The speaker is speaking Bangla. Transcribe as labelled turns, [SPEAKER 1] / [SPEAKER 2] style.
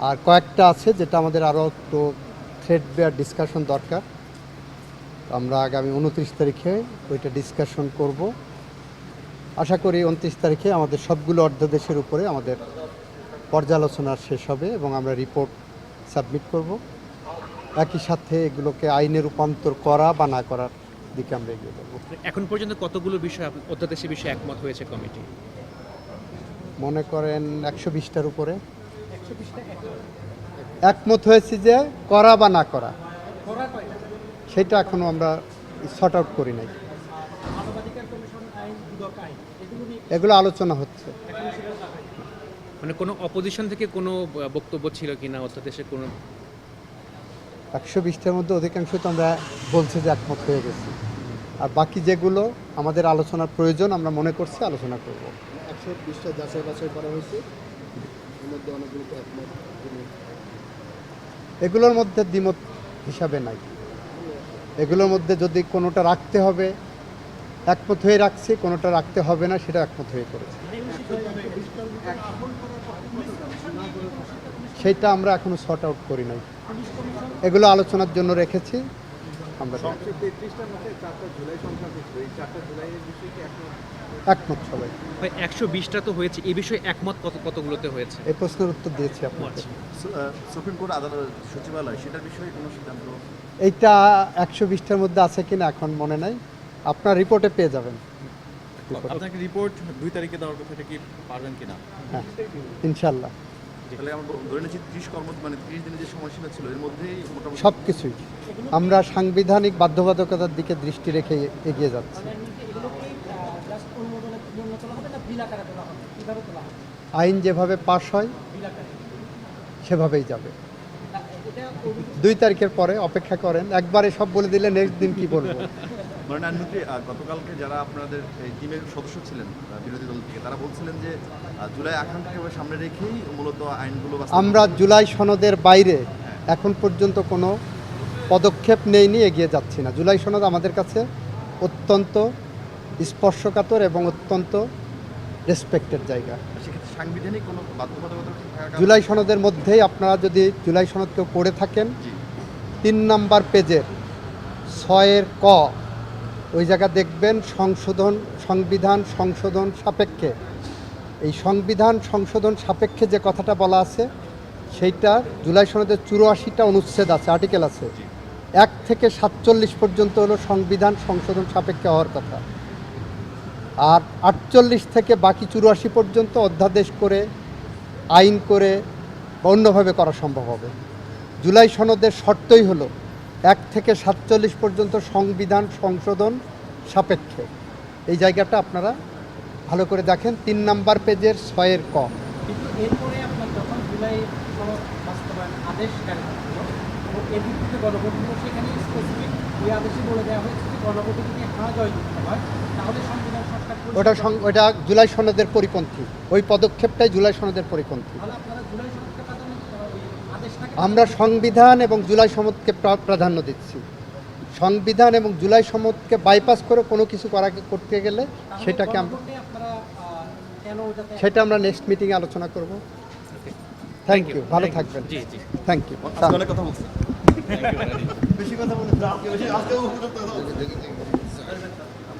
[SPEAKER 1] আর কয়েকটা আছে যেটা আমাদের আরও একটু থ্রেড বেয়ার ডিসকাশন দরকার। আমরা আগামী 29 তারিখে ওইটা ডিসকাশন করব। আশা করি 29 তারিখে আমাদের সবগুলো অর্ধদেশের উপরে আমাদের পর্যালোচনা শেষ হবে এবং আমরা রিপোর্ট সাবমিট করব। একই সাথে এগুলোকে আইনে রূপান্তর করা বা না করার দিকে আমরা এগিয়ে যাবো।
[SPEAKER 2] এখন পর্যন্ত কতগুলো বিষয় অধ্যাদেশের বিষয়ে একমত হয়েছে কমিটি?
[SPEAKER 1] মনে করেন 120টার উপরে একমত হয়েছে যে করা বা না করা, সেটা এখনো আমরা সর্ট আউট করি নাই। এগুলো আলোচনা হচ্ছে।
[SPEAKER 2] মানে কোনো অপোজিশন থেকে কোনো বক্তব্য ছিল কিনা অধ্যাদেশের কোনো?
[SPEAKER 1] 120টার মধ্যে অধিকাংশ তো আমরা বলছি যে একমত হয়ে গেছি, আর বাকি যেগুলো আমাদের আলোচনার প্রয়োজন আমরা মনে করছি আলোচনা করব।
[SPEAKER 3] 120টা যাচাই বাছাই করা হয়েছে, এর মধ্যে অনেকগুলোতে একমত।
[SPEAKER 1] এগুলোর মধ্যে দ্বিমত হিসাবে নাই। এগুলোর মধ্যে যদি কোনোটা রাখতে হবে একমত হয়ে রাখছি, কোনোটা রাখতে হবে না সেটা একমত হয়ে করেছে। সেইটা আমরা এখনো সর্ট আউট করি নাই, এগুলো আলোচনার জন্য রেখেছি আমরা। একমত সবাই।
[SPEAKER 2] 120টা তো হয়েছে, এই বিষয়ে একমত কতগুলোতে হয়েছে?
[SPEAKER 1] এই প্রশ্নের উত্তর দিয়েছি আপনাকে।
[SPEAKER 3] সুপ্রিম কোর্ট আদালত সচিবালয় সেটার বিষয়ে কোনো সিদ্ধান্ত?
[SPEAKER 1] এইটা 120টার মধ্যে আছে কিনা এখন মনে নাই, আপনার রিপোর্টে পেয়ে যাবেন।
[SPEAKER 4] আপনাকে রিপোর্ট 2 তারিখে দেওয়ার কথা, এটা কি পারবেন কিনা?
[SPEAKER 1] হ্যাঁ, ইনশাল্লাহ।
[SPEAKER 3] তাহলে আমরা ধরে নিচ্ছি 30 দিনের যে সময়সীমা ছিল এর মধ্যেই মোটামুটি
[SPEAKER 1] সব কিছুই আমরা সাংবিধানিক বাধ্যবাধকতার দিকে দৃষ্টি রেখে এগিয়ে যাচ্ছি। আইন যেভাবে পাশ হয় সেভাবেই যাবে। 2 তারিখের পরে অপেক্ষা করেন, একবারে সব বলে দিলে নেক্সট দিন কি বলবো।
[SPEAKER 3] মাননীয় আইনমন্ত্রী, গতকালকে যারা আপনাদের এই টিমের সদস্য ছিলেন বিরোধী দল থেকে, তারা বলছিলেন যে জুলাই আকাঙ্ক্ষাকে সামনে রেখেই মূলত আইনগুলো
[SPEAKER 1] আমরা জুলাই সনদের বাইরে এখন পর্যন্ত কোনো পদক্ষেপ নেইনি, এগিয়ে যাচ্ছি না। জুলাই সনদ আমাদের কাছে অত্যন্ত স্পর্শকাতর এবং অত্যন্ত রেসপেক্টেড জায়গা।
[SPEAKER 3] সেক্ষেত্রে সাংবিধানিক কোনো বাধ্যবাধকতা
[SPEAKER 1] জুলাই সনদের মধ্যেই আপনারা যদি জুলাই সনদ কেউ পড়ে থাকেন, 3 নাম্বার পেজের 6 ক ওই জায়গা দেখবেন সংবিধান সংশোধন সাপেক্ষে। এই সংবিধান সংশোধন সাপেক্ষে যে কথাটা বলা আছে সেইটা জুলাই সনদের 84টা অনুচ্ছেদ আছে, আর্টিকেল আছে। 1 থেকে 47 পর্যন্ত হলো সংবিধান সংশোধন সাপেক্ষে হওয়ার কথা, আর 48 থেকে বাকি 84 পর্যন্ত অধ্যাদেশ করে আইন করে বা অন্যভাবে করা সম্ভব হবে। জুলাই সনদের শর্তই হলো 1 থেকে 47 পর্যন্ত সংবিধান সংশোধন সাপেক্ষে। এই জায়গাটা আপনারা ভালো করে দেখেন, 3 নাম্বার পেজের 6 ক।
[SPEAKER 5] কিন্তু এরপরে আপনার যখন জুলাই সনদ বাস্তবায়ন আদেশ জারি হলো এবং এর ভিত্তিতে গণভোট হলো, সেখানে স্পেসিফিক ওই আদেশে বলে দেওয়া হয়েছে যে গণভোটে যদি না জয়যুক্ত হয় তাহলে সংবিধান সংস্কার
[SPEAKER 1] ওটা জুলাই সনদের পরিপন্থী। ওই পদক্ষেপটাই জুলাই সনদের পরিপন্থী।
[SPEAKER 5] তাহলে আপনারা জুলাই সনদকে প্রাধান্য আদেশটাকে
[SPEAKER 1] আমরা সংবিধান এবং জুলাই সনদকে প্রাধান্য দিচ্ছি। সংবিধান এবং জুলাই সনদকে বাইপাস করে কোনো কিছু করতে গেলে সেটাকে সেটা আমরা নেক্সট মিটিংয়ে আলোচনা করব। থ্যাংক ইউ, ভালো থাকবেন।
[SPEAKER 2] জি জি,
[SPEAKER 1] থ্যাংক ইউ।
[SPEAKER 3] অনেক কথা বলছি, বেশি কথা বলে